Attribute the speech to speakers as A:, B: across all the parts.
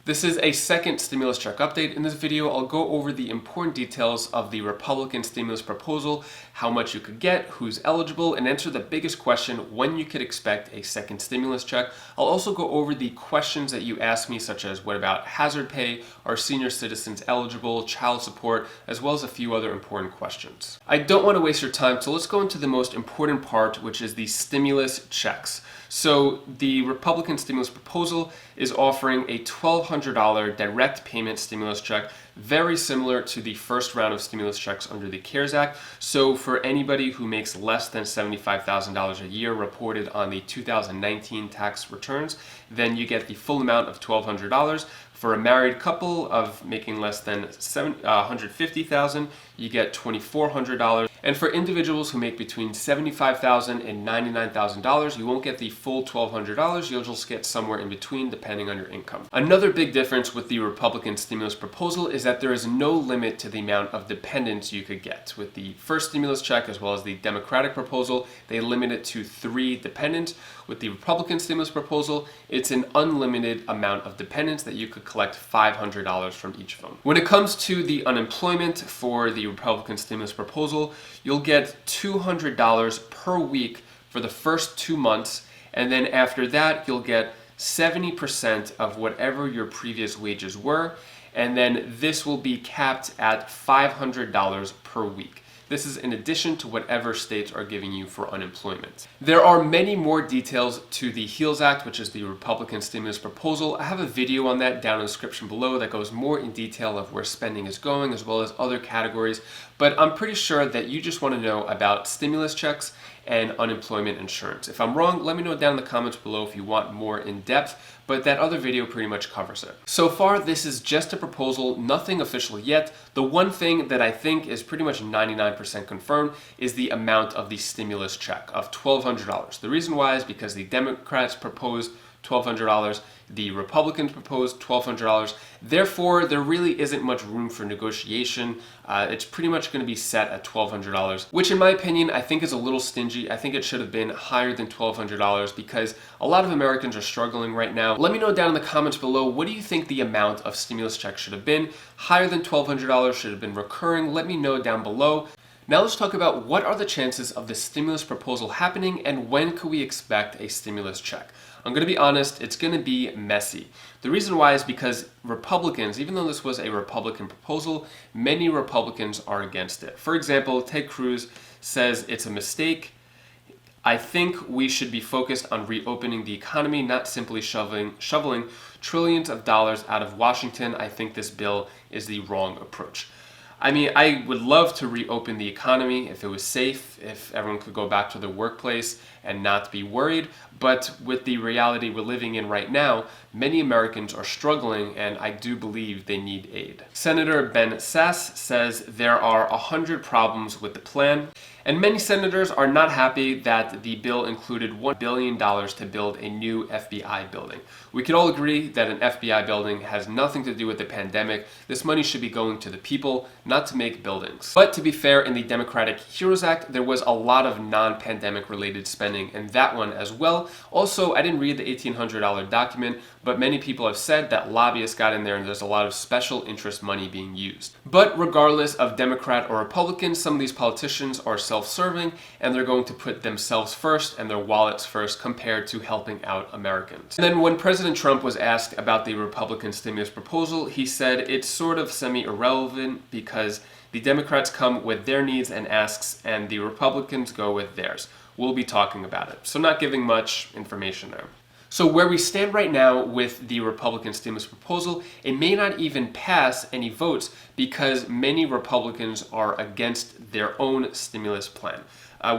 A: This is a second stimulus check update. In this video, I'll go over the important details of the Republican stimulus proposal, how much you could get, who's eligible, and answer the biggest question, when you could expect a second stimulus check. I'll also go over the questions that you asked me, such as what about hazard pay, are senior citizens eligible, child support, as well as a few other important questions. I don't want to waste your time, so let's go into the most important part, which is the stimulus checks. So the Republican stimulus proposal is offering a $1,200 direct payment stimulus check, very similar to the first round of stimulus checks under the CARES Act. So for anybody who makes less than $75,000 a year reported on the 2019 tax returns, then you get the full amount of $1,200. For a married couple of making less than $150,000, you get $2,400. And for individuals who make between $75,000 and $99,000, you won't get the full $1,200. You'll just get somewhere in between depending on your income. Another big difference with the Republican stimulus proposal is that there is no limit to the amount of dependents you could get. With the first stimulus check as well as the Democratic proposal, they limit it to 3 dependents. With the Republican stimulus proposal, it's an unlimited amount of dependents that you could collect $500 from each of them. When it comes to the unemployment for the Republican stimulus proposal, you'll get $200 per week for the first 2 months, and then after that, you'll get 70% of whatever your previous wages were, and then this will be capped at $500 per week. This is in addition to whatever states are giving you for unemployment. There are many more details to the HEALS Act, which is the Republican stimulus proposal. I have a video on that down in the description below that goes more in detail of where spending is going as well as other categories. But I'm pretty sure that you just want to know about stimulus checks and unemployment insurance. If I'm wrong, let me know down in the comments below if you want more in depth, but that other video pretty much covers it. So far, this is just a proposal, nothing official yet. The one thing that I think is pretty much 99% confirmed is the amount of the stimulus check of $1,200. The reason why is because the Democrats proposed $1,200, the Republicans proposed $1,200. Therefore, there really isn't much room for negotiation. It's pretty much going to be set at $1,200, which in my opinion, I think is a little stingy. I think it should have been higher than $1,200 because a lot of Americans are struggling right now. Let me know down in the comments below, what do you think the amount of stimulus check should have been? Higher than $1,200, should have been recurring? Let me know down below. Now let's talk about what are the chances of the stimulus proposal happening and when could we expect a stimulus check? I'm going to be honest, it's going to be messy. The reason why is because Republicans, even though this was a Republican proposal, many Republicans are against it. For example, Ted Cruz says it's a mistake. I think we should be focused on reopening the economy, not simply shoveling trillions of dollars out of Washington. I think this bill is the wrong approach. I mean, I would love to reopen the economy if it was safe, if everyone could go back to their workplace and not be worried. But with the reality we're living in right now, many Americans are struggling and I do believe they need aid. Senator Ben Sasse says there are 100 problems with the plan. And many senators are not happy that the bill included $1 billion to build a new FBI building. We could all agree that an FBI building has nothing to do with the pandemic. This money should be going to the people, not to make buildings. But to be fair, in the Democratic HEROES Act, there was a lot of non-pandemic related spending in that one as well. Also, I didn't read the $1,800 document, but many people have said that lobbyists got in there and there's a lot of special interest money being used. But regardless of Democrat or Republican, some of these politicians are self-serving and they're going to put themselves first and their wallets first compared to helping out Americans. And then when President Trump was asked about the Republican stimulus proposal, he said it's sort of semi-irrelevant because the Democrats come with their needs and asks and the Republicans go with theirs. We'll be talking about it. So not giving much information there. So where we stand right now with the Republican stimulus proposal, it may not even pass any votes because many Republicans are against their own stimulus plan.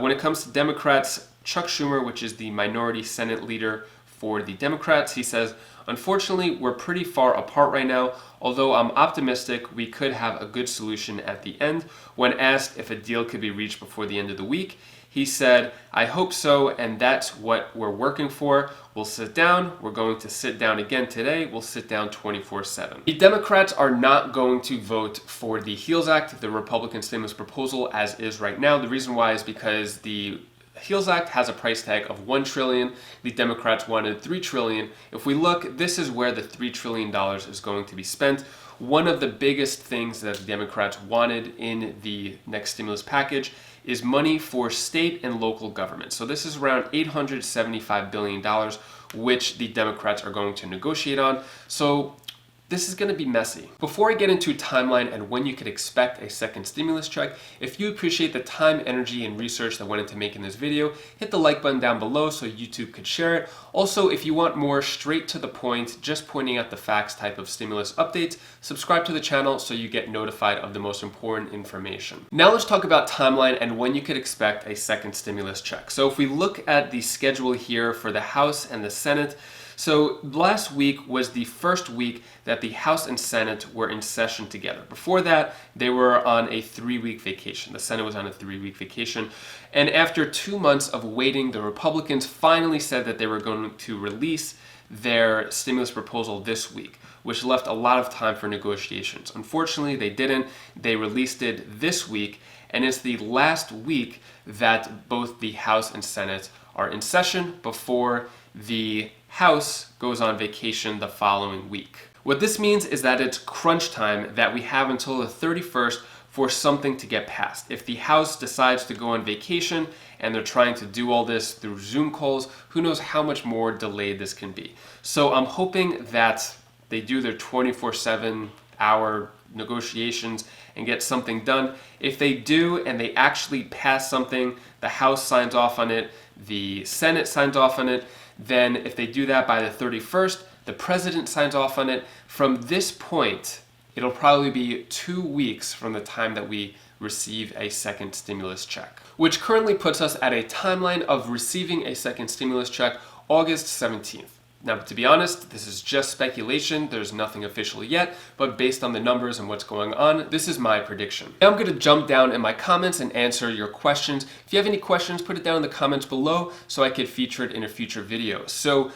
A: When it comes to Democrats, Chuck Schumer, which is the minority Senate leader for the Democrats, he says, unfortunately, we're pretty far apart right now, although I'm optimistic we could have a good solution at the end. When asked if a deal could be reached before the end of the week, he said, I hope so, and that's what we're working for. We'll sit down. We're going to sit down again today. We'll sit down 24/7. The Democrats are not going to vote for the HEALS Act, the Republican stimulus proposal, as is right now. The reason why is because the HEALS Act has a price tag of $1 trillion. The Democrats wanted $3 trillion. If we look, this is where the $3 trillion is going to be spent. One of the biggest things that the Democrats wanted in the next stimulus package is money for state and local governments. So this is around $875 billion, which the Democrats are going to negotiate on. So this is going to be messy. Before I get into timeline and when you could expect a second stimulus check, if you appreciate the time, energy, and research that went into making this video, hit the like button down below so YouTube could share it. Also, if you want more straight to the point, just pointing out the facts type of stimulus updates, subscribe to the channel so you get notified of the most important information. Now let's talk about timeline and when you could expect a second stimulus check. So if we look at the schedule here for the House and the Senate, so last week was the first week that the House and Senate were in session together. Before that, they were on a 3-week vacation. The Senate was on a 3-week vacation. And after 2 months of waiting, the Republicans finally said that they were going to release their stimulus proposal this week, which left a lot of time for negotiations. Unfortunately, they didn't. They released it this week, and it's the last week that both the House and Senate are in session before the House goes on vacation the following week. What this means is that it's crunch time, that we have until the 31st for something to get passed. If the House decides to go on vacation and they're trying to do all this through Zoom calls, who knows how much more delayed this can be. So I'm hoping that they do their 24/7 hour negotiations and get something done. If they do and they actually pass something, the House signs off on it, the Senate signs off on it, then if they do that by the 31st, the president signs off on it. From this point, it'll probably be 2 weeks from the time that we receive a second stimulus check, which currently puts us at a timeline of receiving a second stimulus check August 17th. Now, to be honest, this is just speculation. There's nothing official yet, but based on the numbers and what's going on, this is my prediction. Now I'm going to jump down in my comments and answer your questions. If you have any questions, put it down in the comments below so I could feature it in a future video. So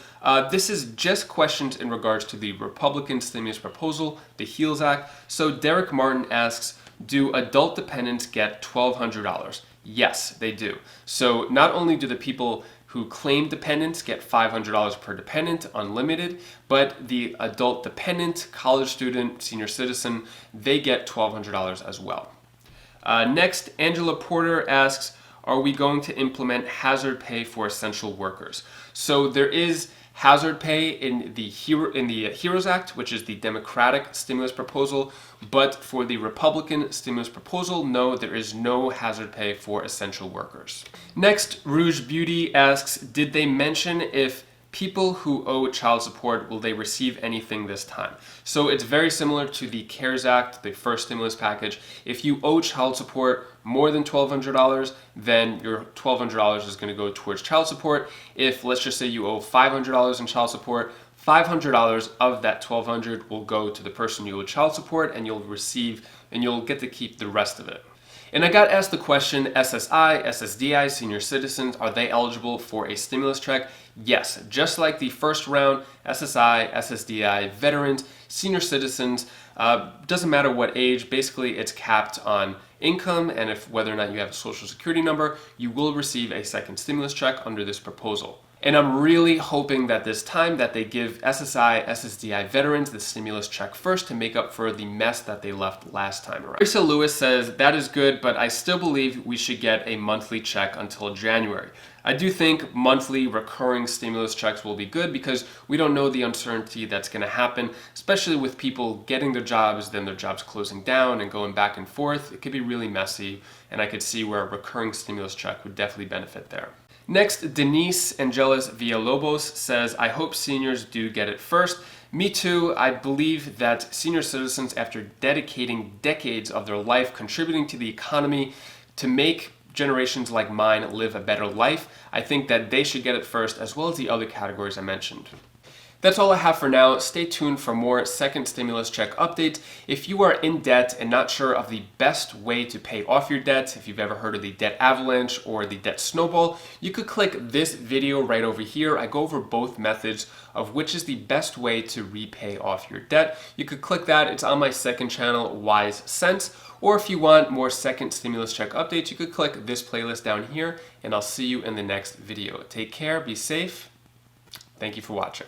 A: this is just questions in regards to the Republican stimulus proposal, the HEALS Act. So Derek Martin asks, do adult dependents get $1,200? Yes, they do. So not only do the people who claim dependents get $500 per dependent, unlimited, but the adult dependent, college student, senior citizen, they get $1,200 as well. Next, Angela Porter asks, are we going to implement hazard pay for essential workers? So there is hazard pay in the HEROES Act, which is the Democratic stimulus proposal, but for the Republican stimulus proposal, no, there is no hazard pay for essential workers. Next, Rouge Beauty asks, did they mention if people who owe child support, will they receive anything this time? So it's very similar to the CARES Act, the first stimulus package. If you owe child support more than $1,200, then your $1,200 is going to go towards child support. If, let's just say you owe $500 in child support, $500 of that $1,200 will go to the person you owe child support, and you'll get to keep the rest of it. And I got asked the question, SSI, SSDI, senior citizens, are they eligible for a stimulus check? Yes, just like the first round, SSI, SSDI, veterans, senior citizens, doesn't matter what age, basically it's capped on income, and if whether or not you have a social security number, you will receive a second stimulus check under this proposal. And I'm really hoping that this time that they give SSI, SSDI veterans the stimulus check first to make up for the mess that they left last time around. Teresa Lewis says, that is good, but I still believe we should get a monthly check until January. I do think monthly recurring stimulus checks will be good because we don't know the uncertainty that's going to happen, especially with people getting their jobs, then their jobs closing down and going back and forth. It could be really messy, and I could see where a recurring stimulus check would definitely benefit there. Next, Denise Angeles Villalobos says, I hope seniors do get it first. Me too. I believe that senior citizens, after dedicating decades of their life contributing to the economy to make generations like mine live a better life, I think that they should get it first, as well as the other categories I mentioned. That's all I have for now. Stay tuned for more second stimulus check updates. If you are in debt and not sure of the best way to pay off your debt, if you've ever heard of the debt avalanche or the debt snowball, you could click this video right over here. I go over both methods of which is the best way to repay off your debt. You could click that. It's on my second channel, Wise Sense. Or if you want more second stimulus check updates, you could click this playlist down here, and I'll see you in the next video. Take care, be safe. Thank you for watching.